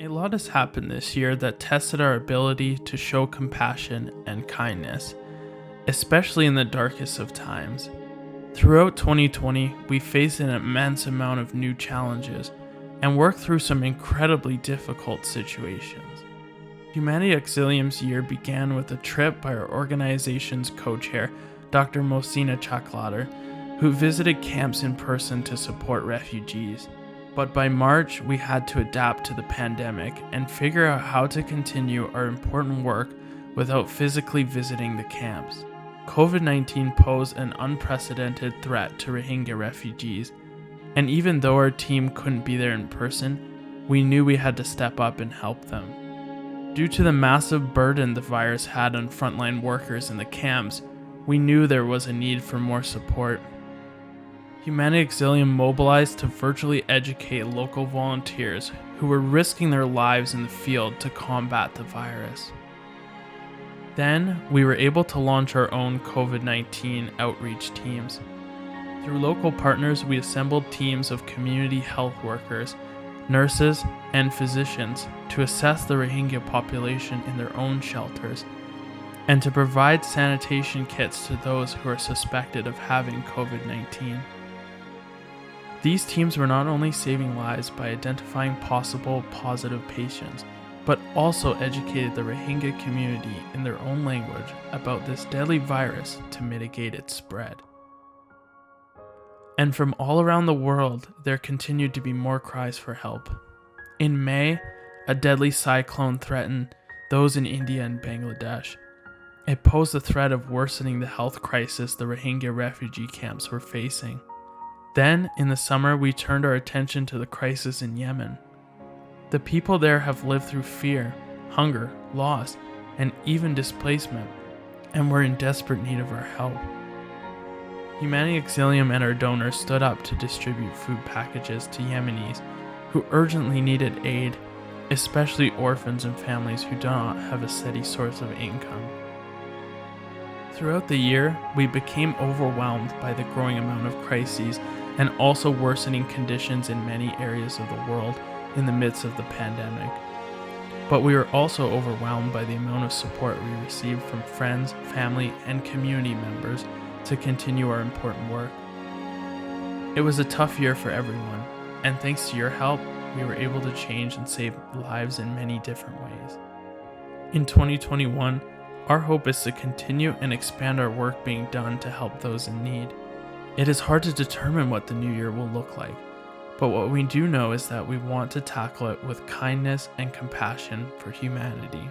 A lot has happened this year that tested our ability to show compassion and kindness, especially in the darkest of times. Throughout 2020, we faced an immense amount of new challenges and worked through some incredibly difficult situations. Humanity Auxilium's year began with a trip by our organization's co-chair, Dr. Mosina Chaklater, who visited camps in person to support refugees. But by March, we had to adapt to the pandemic and figure out how to continue our important work without physically visiting the camps. COVID-19 posed an unprecedented threat to Rohingya refugees, and even though our team couldn't be there in person, we knew we had to step up and help them. Due to the massive burden the virus had on frontline workers in the camps, we knew there was a need for more support. Humanity Auxilium mobilized to virtually educate local volunteers who were risking their lives in the field to combat the virus. Then, we were able to launch our own COVID-19 outreach teams. Through local partners, we assembled teams of community health workers, nurses, and physicians to assess the Rohingya population in their own shelters, and to provide sanitation kits to those who are suspected of having COVID-19. These teams were not only saving lives by identifying possible positive patients, but also educated the Rohingya community in their own language about this deadly virus to mitigate its spread. And from all around the world, there continued to be more cries for help. In May, a deadly cyclone threatened those in India and Bangladesh. It posed the threat of worsening the health crisis the Rohingya refugee camps were facing. Then, in the summer, we turned our attention to the crisis in Yemen. The people there have lived through fear, hunger, loss, and even displacement, and were in desperate need of our help. Humanity Auxilium and our donors stood up to distribute food packages to Yemenis who urgently needed aid, especially orphans and families who do not have a steady source of income. Throughout the year, we became overwhelmed by the growing amount of crises and also worsening conditions in many areas of the world in the midst of the pandemic. But we were also overwhelmed by the amount of support we received from friends, family, and community members to continue our important work. It was a tough year for everyone, and thanks to your help, we were able to change and save lives in many different ways. In 2021, our hope is to continue and expand our work being done to help those in need. It is hard to determine what the new year will look like, but what we do know is that we want to tackle it with kindness and compassion for humanity.